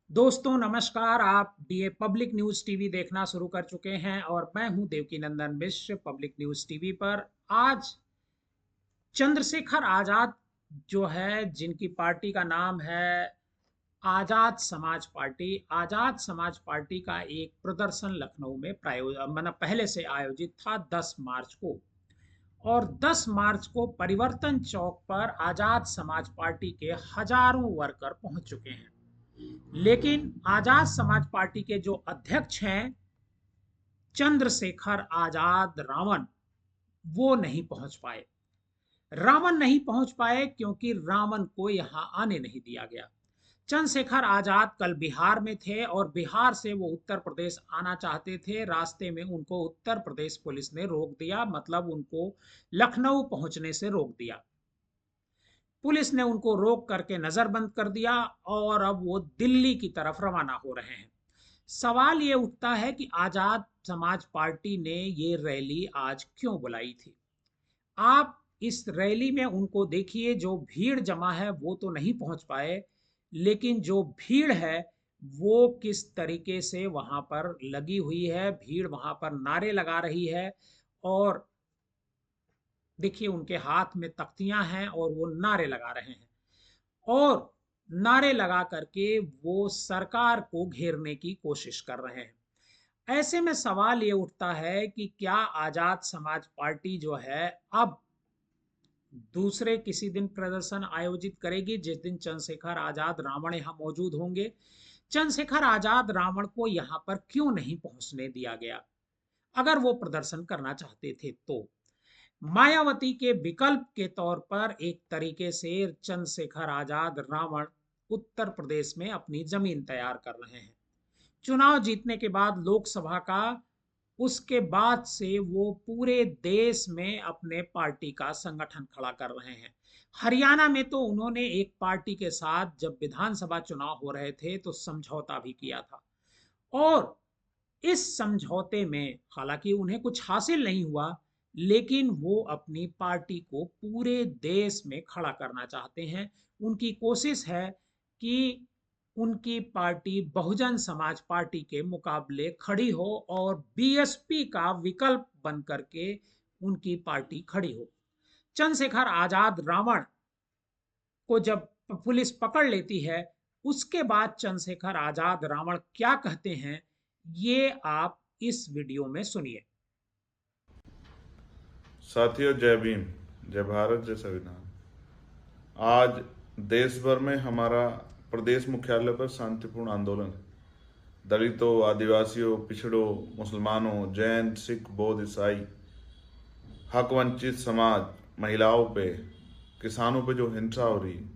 दोस्तों नमस्कार। आप डीए पब्लिक न्यूज़ टीवी देखना शुरू कर चुके हैं और मैं हूं देवकीनंदन मिश्र पब्लिक न्यूज़ टीवी पर। आज चंद्रशेखर आजाद जो है, जिनकी पार्टी का नाम है आजाद समाज पार्टी। आजाद समाज पार्टी का एक प्रदर्शन लखनऊ में पहले से आयोजित था 10 मार्च को। और 10 मार्च को परिवर्तन चौक पर आजाद समाज पार्टी के हजारों वर्कर पहुंच चुके हैं। लेकिन आजाद समाज पार्टी के जो अध्यक्ष हैं चंद्रशेखर आजाद रावण, वो नहीं पहुंच पाए। रावण नहीं पहुंच पाए क्योंकि रावण को यहां आने नहीं दिया गया। चंद्रशेखर आजाद कल बिहार में थे और बिहार से वो उत्तर प्रदेश आना चाहते थे। रास्ते में उनको उत्तर प्रदेश पुलिस ने रोक दिया, मतलब उनको लखनऊ पहुंचने से रोक दिया। पुलिस ने उनको रोक करके नजरबंद कर दिया और अब वो दिल्ली की तरफ रवाना हो रहे हैं। सवाल ये उठता है कि आजाद समाज पार्टी ने ये रैली आज क्यों बुलाई थी। आप इस रैली में उनको देखिए, जो भीड़ जमा है वो तो नहीं पहुंच पाए, लेकिन जो भीड़ है वो किस तरीके से वहां पर लगी हुई है। भीड़ वहां पर नारे लगा रही है और देखिए उनके हाथ में तख्तियां हैं और वो नारे लगा रहे हैं और नारे लगा करके वो सरकार को घेरने की कोशिश कर रहे हैं। ऐसे में सवाल ये उठता है कि क्या आजाद समाज पार्टी जो है अब दूसरे किसी दिन प्रदर्शन आयोजित करेगी, जिस दिन चंद्रशेखर आजाद रावण यहाँ मौजूद होंगे। चंद्रशेखर आजाद रावण को यहाँ पर क्यों नहीं पहुंचने दिया गया अगर वो प्रदर्शन करना चाहते थे तो। मायावती के विकल्प के तौर पर एक तरीके से चंद्रशेखर आजाद रावण उत्तर प्रदेश में अपनी जमीन तैयार कर रहे हैं। चुनाव जीतने के बाद लोकसभा का, उसके बाद से वो पूरे देश में अपने पार्टी का संगठन खड़ा कर रहे हैं। हरियाणा में तो उन्होंने एक पार्टी के साथ जब विधानसभा चुनाव हो रहे थे तो समझौता भी किया था और इस समझौते में हालांकि उन्हें कुछ हासिल नहीं हुआ, लेकिन वो अपनी पार्टी को पूरे देश में खड़ा करना चाहते हैं। उनकी कोशिश है कि उनकी पार्टी बहुजन समाज पार्टी के मुकाबले खड़ी हो और बीएसपी का विकल्प बन करके उनकी पार्टी खड़ी हो। चंद्रशेखर आजाद रावण को जब पुलिस पकड़ लेती है, उसके बाद चंद्रशेखर आजाद रावण क्या कहते हैं, ये आप इस वीडियो में सुनिए। साथियों, जय भीम, जय भारत, जय संविधान। आज देश भर में हमारा प्रदेश मुख्यालय पर शांतिपूर्ण आंदोलन है। दलितों, आदिवासियों, पिछड़ों, मुसलमानों, जैन, सिख, बौद्ध, ईसाई, हक वंचित समाज, महिलाओं पे, किसानों पे जो हिंसा हो रही है,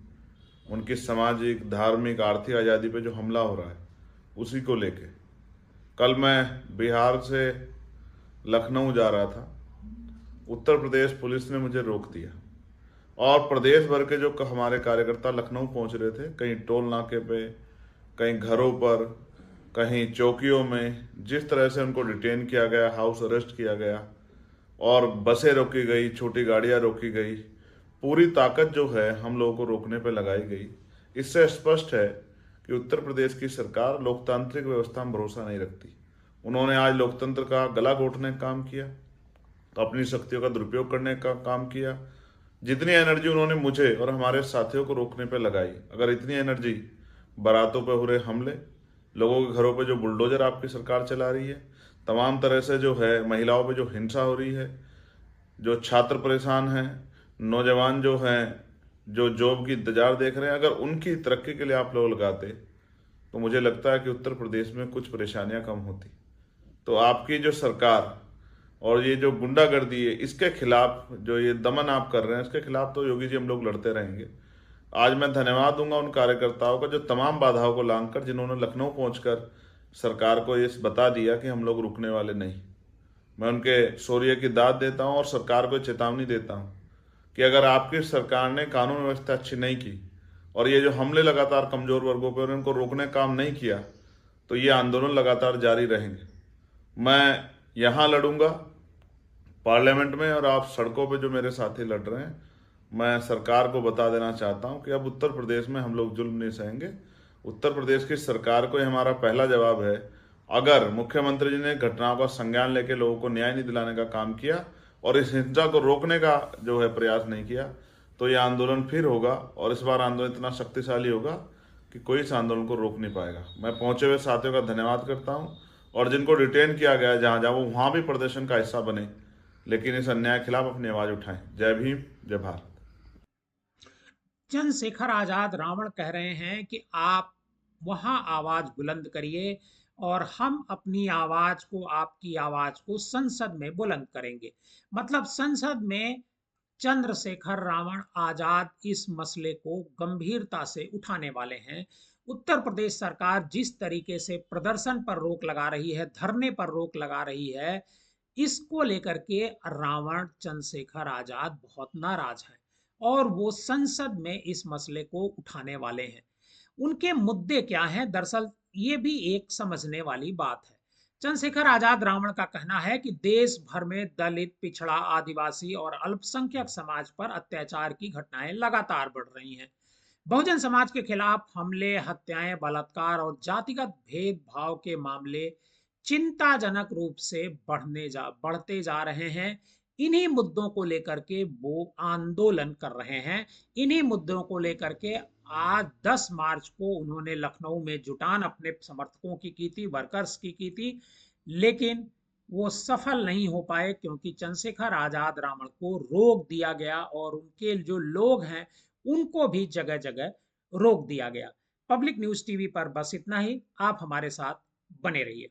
उनकी सामाजिक, धार्मिक, आर्थिक आज़ादी पे जो हमला हो रहा है, उसी को लेके कल मैं बिहार से लखनऊ जा रहा था। उत्तर प्रदेश पुलिस ने मुझे रोक दिया और प्रदेश भर के जो हमारे कार्यकर्ता लखनऊ पहुंच रहे थे, कहीं टोल नाके पे, कहीं घरों पर, कहीं चौकियों में, जिस तरह से उनको डिटेन किया गया, हाउस अरेस्ट किया गया और बसें रोकी गई, छोटी गाड़ियां रोकी गई, पूरी ताकत जो है हम लोगों को रोकने पर लगाई गई। इससे स्पष्ट है कि उत्तर प्रदेश की सरकार लोकतांत्रिक व्यवस्था में भरोसा नहीं रखती। उन्होंने आज लोकतंत्र का गला घोटने का काम किया, तो अपनी शक्तियों का दुरुपयोग करने का काम किया। जितनी एनर्जी उन्होंने मुझे और हमारे साथियों को रोकने पे लगाई, अगर इतनी एनर्जी बारातों पे हो रहे हमले, लोगों के घरों पे जो बुलडोजर आपकी सरकार चला रही है, तमाम तरह से जो है महिलाओं पे जो हिंसा हो रही है, जो छात्र परेशान हैं, नौजवान जो हैं जो जॉब की इंतजार देख रहे हैं, अगर उनकी तरक्की के लिए आप लोग लगाते तो मुझे लगता है कि उत्तर प्रदेश में कुछ परेशानियां कम होती। तो आपकी जो सरकार और ये जो गुंडागर्दी है, इसके खिलाफ जो ये दमन आप कर रहे हैं, इसके खिलाफ तो योगी जी हम लोग लड़ते रहेंगे। आज मैं धन्यवाद दूंगा उन कार्यकर्ताओं का जो तमाम बाधाओं को लांघकर, जिन्होंने लखनऊ पहुंचकर सरकार को ये बता दिया कि हम लोग रुकने वाले नहीं। मैं उनके शौर्य की दाद देता हूं और सरकार को चेतावनी देता हूं कि अगर आपकी सरकार ने कानून व्यवस्था अच्छी नहीं की और ये जो हमले लगातार कमजोर वर्गों पर उनको रोकने का काम नहीं किया, तो ये आंदोलन लगातार जारी रहेंगे। मैं यहाँ लड़ूंगा पार्लियामेंट में, और आप सड़कों पे जो मेरे साथी लड़ रहे हैं, मैं सरकार को बता देना चाहता हूं कि अब उत्तर प्रदेश में हम लोग जुल्म नहीं सहेंगे। उत्तर प्रदेश की सरकार को हमारा पहला जवाब है, अगर मुख्यमंत्री जी ने घटनाओं का संज्ञान लेकर लोगों को न्याय नहीं दिलाने का काम किया और इस हिंसा को रोकने का जो है प्रयास नहीं किया, तो यह आंदोलन फिर होगा और इस बार आंदोलन इतना शक्तिशाली होगा कि कोई इस आंदोलन को रोक नहीं पाएगा। मैं पहुंचे हुए साथियों का धन्यवाद करता हूं और जिनको डिटेन किया गया है जहां जहां, वो वहां भी प्रदर्शन का हिस्सा बने, लेकिन इस अन्याय के खिलाफ अपनी आवाज उठाएं। जय भीम, जय भारत। चंद्रशेखर आजाद रावण कह रहे हैं कि आप वहां आवाज बुलंद करिए और हम अपनी आवाज को, आपकी आवाज को संसद में बुलंद करेंगे। मतलब संसद में चंद्रशेखर रावण आजाद इस मसले को गंभीरता से उठाने वाले हैं। उत्तर प्रदेश सरकार जिस तरीके से प्रदर्शन पर रोक लगा रही है, धरने पर रोक लगा रही है, इसको लेकर के रावण चंद्रशेखर आजाद बहुत नाराज है और वो संसद में इस मसले को उठाने वाले हैं। उनके मुद्दे क्या हैं? दरअसल ये भी एक समझने वाली बात है। चंद्रशेखर आजाद रावण का कहना है कि देश भर में दलित, पिछड़ा, आदिवासी और अल्पसंख्यक समाज पर अत्याचार की घटनाएं लगातार बढ़ रही हैं। बहुजन समाज के खिलाफ हमले, हत्याएं, बलात्कार और जातिगत भेदभाव के मामले चिंताजनक रूप से बढ़ते जा रहे हैं। इन्हीं मुद्दों को लेकर के वो आंदोलन कर रहे हैं। इन्हीं मुद्दों को लेकर के आज 10 मार्च को उन्होंने लखनऊ में जुटान अपने समर्थकों की थी, वर्कर्स की थी, लेकिन वो सफल नहीं हो पाए क्योंकि चंद्रशेखर आजाद रावण को रोक दिया गया और उनके जो लोग हैं उनको भी जगह जगह रोक दिया गया। पब्लिक न्यूज टीवी पर बस इतना ही। आप हमारे साथ बने रहिए।